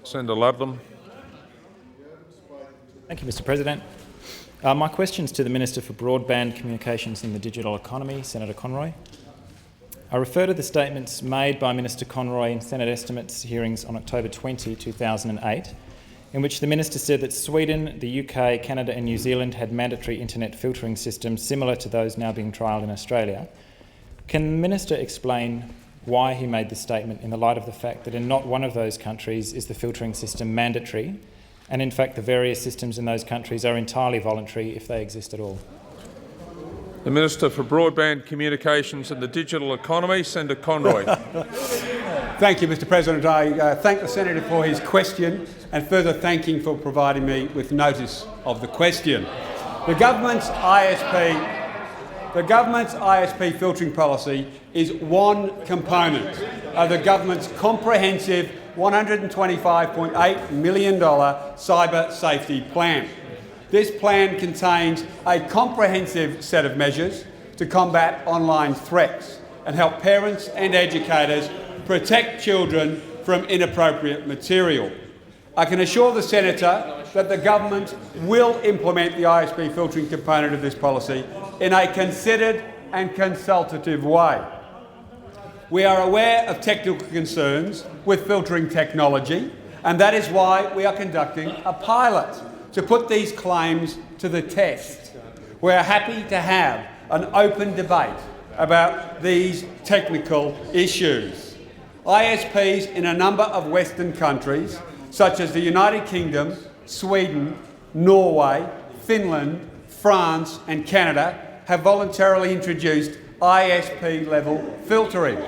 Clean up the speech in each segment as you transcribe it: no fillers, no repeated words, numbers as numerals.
Senator Ludlam. Thank you, Mr President. My question is to the Minister for Broadband, Communications and the Digital Economy, Senator Conroy. I refer to the statements made by Minister Conroy in Senate estimates hearings on October 20, 2008, in which the Minister said that Sweden, the UK, Canada and New Zealand had mandatory internet filtering systems similar to those now being trialled in Australia. Can the Minister explain why he made this statement in the light of the fact that in not one of those countries is the filtering system mandatory, and in fact the various systems in those countries are entirely voluntary if they exist at all? The Minister for Broadband, Communications and the Digital Economy, Senator Conroy. Thank you, Mr President. I thank the Senator for his question and further thank him for providing me with notice of the question. The government's ISP filtering policy is one component of the government's comprehensive $125.8 million cyber safety plan. This plan contains a comprehensive set of measures to combat online threats and help parents and educators protect children from inappropriate material. I can assure the Senator that the government will implement the ISP filtering component of this policy in a considered and consultative way. We are aware of technical concerns with filtering technology, and that is why we are conducting a pilot to put these claims to the test. We are happy to have an open debate about these technical issues. ISPs in a number of Western countries, such as the United Kingdom, Sweden, Norway, Finland, France and Canada, have voluntarily introduced ISP-level filtering.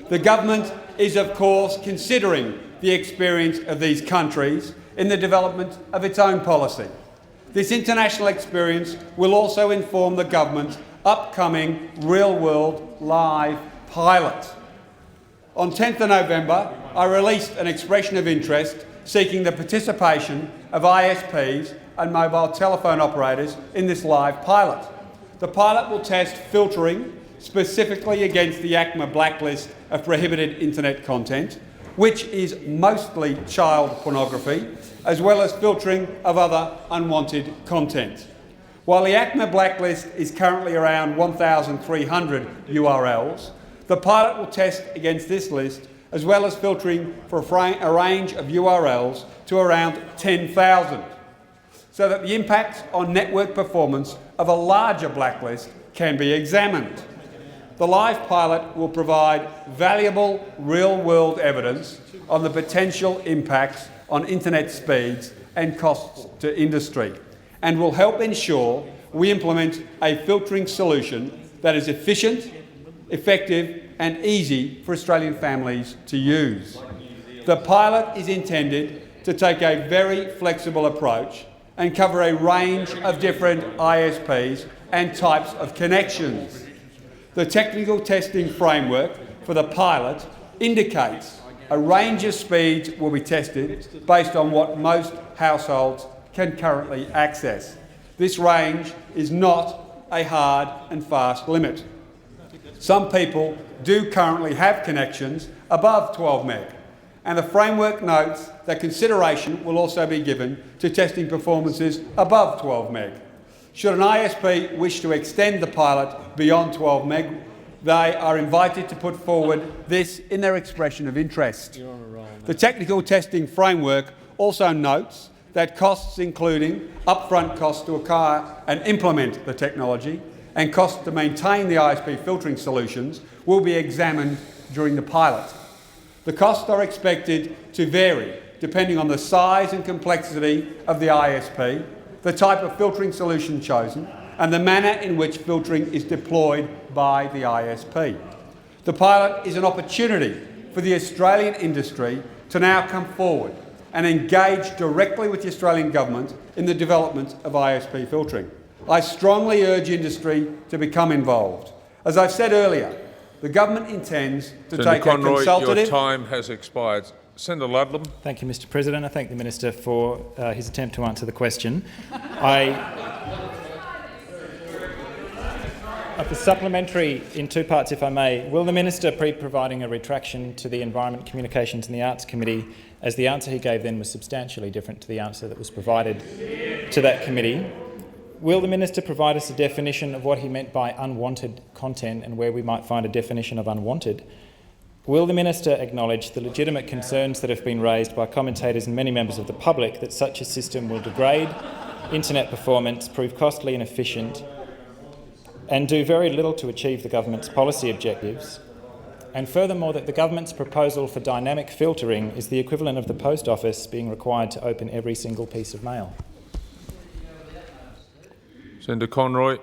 The government is, of course, considering the experience of these countries in the development of its own policy. This international experience will also inform the government's upcoming real-world live pilot. On 10th of November, I released an expression of interest seeking the participation of ISPs and mobile telephone operators in this live pilot. The pilot will test filtering specifically against the ACMA blacklist of prohibited internet content, which is mostly child pornography, as well as filtering of other unwanted content. While the ACMA blacklist is currently around 1,300 URLs, the pilot will test against this list, as well as filtering for a range of URLs to around 10,000, so that the impact on network performance of a larger blacklist can be examined. The live pilot will provide valuable real-world evidence on the potential impacts on internet speeds and costs to industry, and will help ensure we implement a filtering solution that is efficient, effective and easy for Australian families to use. The pilot is intended to take a very flexible approach and cover a range of different ISPs and types of connections. The technical testing framework for the pilot indicates a range of speeds will be tested based on what most households can currently access. This range is not a hard and fast limit. Some people do currently have connections above 12 meg, and the framework notes that consideration will also be given to testing performances above 12 meg. Should an ISP wish to extend the pilot beyond 12 meg, they are invited to put forward this in their expression of interest. The technical testing framework also notes that costs including upfront costs to acquire and implement the technology and costs to maintain the ISP filtering solutions will be examined during the pilot. The costs are expected to vary depending on the size and complexity of the ISP, the type of filtering solution chosen, and the manner in which filtering is deployed by the ISP. The pilot is an opportunity for the Australian industry to now come forward and engage directly with the Australian government in the development of ISP filtering. I strongly urge industry to become involved. As I've said earlier, the government intends to take a consultative... Your time has expired. Senator Ludlam. Thank you, Mr President. I thank the Minister for his attempt to answer the question. Of the supplementary in two parts, if I may. Will the Minister be providing a retraction to the Environment, Communications and the Arts Committee, as the answer he gave then was substantially different to the answer that was provided to that committee? Will the Minister provide us a definition of what he meant by unwanted content and where we might find a definition of unwanted? Will the Minister acknowledge the legitimate concerns that have been raised by commentators and many members of the public that such a system will degrade internet performance, prove costly and efficient, and do very little to achieve the government's policy objectives, and furthermore that the government's proposal for dynamic filtering is the equivalent of the post office being required to open every single piece of mail? Senator Conroy.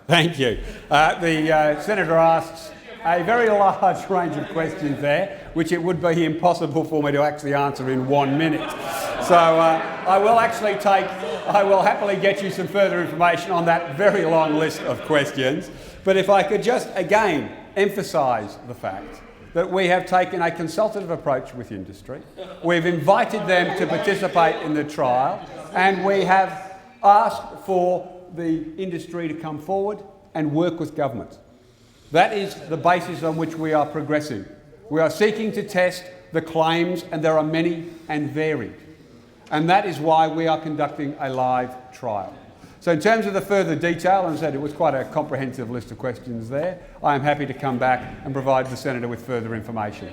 Thank you. The Senator asks a very large range of questions there, which it would be impossible for me to actually answer in 1 minute. So I will happily get you some further information on that very long list of questions. But if I could just again emphasise the fact that we have taken a consultative approach with industry. We've invited them to participate in the trial, and we have asked for the industry to come forward and work with government. That is the basis on which we are progressing. We are seeking to test the claims, and there are many and varied. And that is why we are conducting a live trial. So in terms of the further detail, as I said, it was quite a comprehensive list of questions there. I am happy to come back and provide the Senator with further information.